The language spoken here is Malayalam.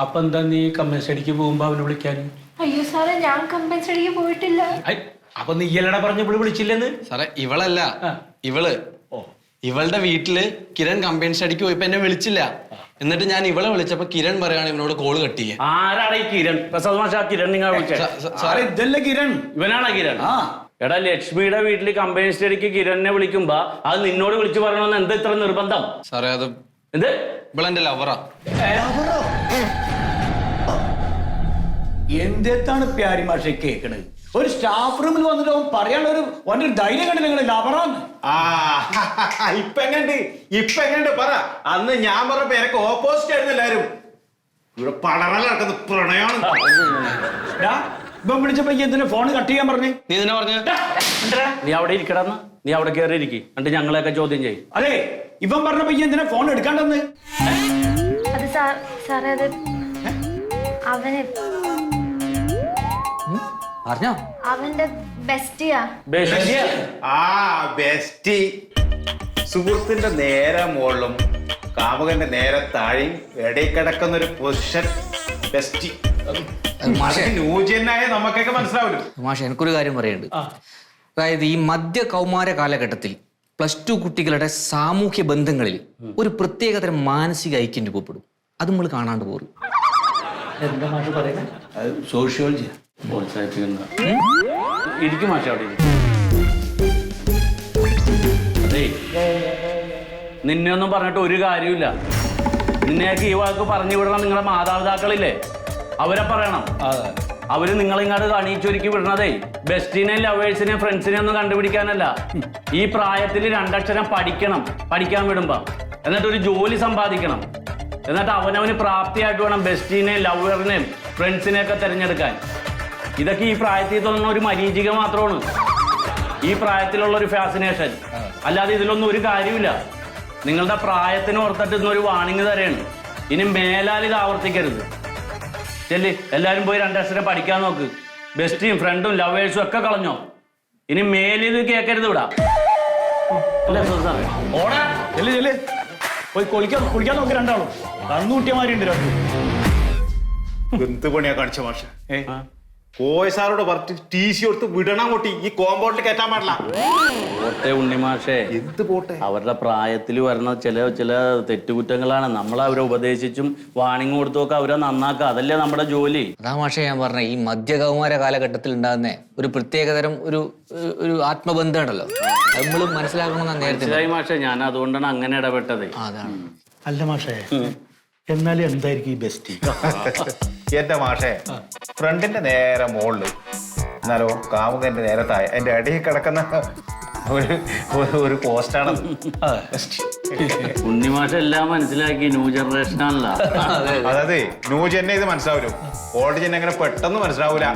അപ്പൊ എന്താ നീ കമ്പനി സ്റ്റഡിക്ക് പോകുമ്പോ അവനെ വിളിക്കാൻ? അയ്യോ സാറേ, ഞാൻ കമ്പനി സ്റ്റഡിക്ക് പോയിട്ടില്ല. അപ്പൊ നീ എല്ലട പറഞ്ഞപ്പോൾ വിളിച്ചില്ലെന്ന്? സാറേ ഇവളല്ല, ഇവള്. ഇവളുടെ വീട്ടില് കിരൺ കമ്പനി സ്റ്റഡിക്ക് പോയപ്പോ എന്നെ വിളിച്ചില്ല. എന്നിട്ട് ഞാൻ ഇവളെ വിളിച്ചപ്പോ കിരൺ പറയാണ് ഇവനോട് കോള് കട്ട് ചെയ്യാൻ. ആരാണ് ഈ കിരൺ? കിരൺ നിങ്ങൾ സാറേ ഇതല്ലേ കിരൺ? ഇവനാണോ കിരൺ? എടാ, ലക്ഷ്മിയുടെ വീട്ടിൽ കമ്പനി സ്റ്റഡിക്ക് കിരണിനെ വിളിക്കുമ്പോ അത് നിന്നോട് വിളിച്ചു പറയണമെന്ന് എന്താ ഇത്ര നിർബന്ധം? സാറേ അത് എന്ത്? ഇവളെന്റെ ലവറാ. എന്താണ് പ്യാരി മാഷെ കേക്കണത്? ഒരു സ്റ്റാഫ് റൂമിൽ വന്നിട്ട് അവൻ പറയാനുള്ള ഒരു ധൈര്യം കണ്ട് നിങ്ങൾ ലവറാന്ന്. ഇപ്പൊ എങ്ങണ്ട് പറ. അന്ന് ഞാൻ പറഞ്ഞപ്പോ എനിക്ക് ഓപ്പോസിറ്റ് ആയിരുന്നു എല്ലാരും. ഇവിടെ പടറൽ നടക്കുന്ന പ്രണയാണ്. ഇപ്പം വിളിച്ചപ്പോ എന്തിനാ ഫോൺ കട്ട് ചെയ്യാൻ പറഞ്ഞു? നീ ഇതിനെ പറഞ്ഞു. നീ അവിടെ ഇരിക്കടന്ന്, നീ അവിടെ കയറി ഇരിക്കും, എന്നിട്ട് ഞങ്ങളെയൊക്കെ ചോദ്യം ചെയ്യും. അതെ, ഇവൻ പറഞ്ഞപ്പോ എന്തിനാ ഫോൺ എടുക്കാണ്ടെന്ന്? അത് സാറേ, അത് അവന് പറഞ്ഞോ? അവന്റെ ബെസ്റ്റിയാ. ബെസ്റ്റി. സുഹൃത്തിന്റെ നേരെ മുകളിലും കാമുകന്റെ നേരെ താഴെയും ഇടയിൽ കിടക്കുന്ന ഒരു പൊസിഷൻ ബെസ്റ്റി. ന്യൂജനായ നമുക്കൊക്കെ മനസ്സിലാവില്ല. മാഷെ, എനിക്കൊരു കാര്യം പറയുന്നുണ്ട്. അതായത് ഈ മധ്യ കൗമാര കാലഘട്ടത്തിൽ +2 കുട്ടികളുടെ സാമൂഹ്യ ബന്ധങ്ങളിൽ ഒരു പ്രത്യേകതരം മാനസിക ഐക്യം രൂപപ്പെടും. അത് നമ്മൾ കാണാണ്ട് പോരും. എന്താ മാഷ് പറയുന്നത്? സോഷ്യോളജി ഇരിക്കും മാഷെ അവിടെ. അതേ, നിന്നെ ഒന്നും പറഞ്ഞിട്ട് ഒരു കാര്യമില്ല. നിന്നെയൊക്കെ ഈ വാക്ക് പറഞ്ഞു വിടണം നിങ്ങളുടെ മാതാപിതാക്കളില്ലേ, അവരെ പറയണം. അവര് നിങ്ങളിങ്ങോട്ട് കണീച്ചൊരുക്കി വിടണതേ ബെസ്റ്റിനെയും ലവേഴ്സിനെയും ഫ്രണ്ട്സിനെയും ഒന്നും കണ്ടുപിടിക്കാനല്ല. ഈ പ്രായത്തിൽ 2 അക്ഷരം പഠിക്കാൻ വിടുമ്പോ, എന്നിട്ട് ഒരു ജോലി സമ്പാദിക്കണം. എന്നിട്ട് അവനവന് പ്രാപ്തിയായിട്ട് വേണം ബെസ്റ്റിനെയും ലവറിനെയും ഫ്രണ്ട്സിനെയൊക്കെ തിരഞ്ഞെടുക്കാൻ. ഇതൊക്കെ ഈ പ്രായത്തിൽ തോന്നുന്ന ഒരു മരീചിക മാത്രമാണ്, ഈ പ്രായത്തിലുള്ള ഒരു ഫാസിനേഷൻ. അല്ലാതെ ഇതിലൊന്നും ഒരു കാര്യമില്ല. നിങ്ങളുടെ പ്രായത്തിന് ഓർത്തിട്ട് ഇന്നൊരു വാണിംഗ് തരെയാണ്. ഇനി മേലാൽ ഇത് ആവർത്തിക്കരുത്. ചെല്ലി എല്ലാവരും പോയി 2 അക്ഷരം പഠിക്കാൻ നോക്ക്. ബെസ്റ്റിയും ഫ്രണ്ടും ലവേഴ്സും ഒക്കെ കളഞ്ഞോ. ഇനി മേലിത് കേൾക്കരുത് ഇവിടെ. ഓടാ, പോയി കുളിക്കാൻ നോക്കി രണ്ടാളും. കണ്ണൂട്ടിയമാരുണ്ട് രണ്ടും. എന്ത് പണിയാ കാണിച്ച മാഷ? കോയ സാറോട് പറഞ്ഞിട്ട് TC കൊടുത്ത് വിടണം. കൊട്ടി ഈ കോമ്പൗണ്ടിൽ കയറ്റാൻ പാടില്ല. പോട്ടെ ഉണ്ണിമാഷേ, എന്ത് പോട്ടെ? അവരുടെ പ്രായത്തിൽ വരുന്ന ചില തെറ്റുകുറ്റങ്ങളാണ്. നമ്മൾ അവരെ ഉപദേശിച്ചും വാണിംഗ് കൊടുത്തുമൊക്കെ അവരെ നന്നാക്കുക. അതല്ലേ നമ്മുടെ ജോലി. അതാ മാഷെ ഞാൻ പറഞ്ഞ, ഈ മധ്യ കൗമാര കാലഘട്ടത്തിൽ ഉണ്ടാകുന്ന ഒരു പ്രത്യേകതരം ഒരു ആത്മബന്ധം ഉണ്ടല്ലോ, അത് നമ്മൾ മനസ്സിലാക്കണമെന്നാ നേരത്തെ. മനസ്സിലായി മാഷേ, ഞാൻ അതുകൊണ്ടാണ് അങ്ങനെ ഇടപെട്ടത്. അതാണ്. അല്ല മാഷേ, എന്നാലും എന്തായിരിക്കും ഈ ബെസ്റ്റ്? എന്റെ മാഷേ, ഫ്രണ്ടിന്റെ നേരെ മുകളില്, എന്നാലോ കാമുകന്റെ നേരെ താഴെ, എന്റെ ഇടയിൽ കിടക്കുന്ന ഒരു പോസ്റ്റാണ്. ഉണ്ണിമാഷ എല്ലാം മനസ്സിലാക്കി. ന്യൂ ജനറേഷൻ ആണല്ലോ. അതായത് ന്യൂ ജെന്നെ ഇത് മനസ്സിലാവൂലോ, ഓൾഡ് ജെന്നെ അങ്ങനെ പെട്ടെന്ന് മനസ്സിലാവൂല.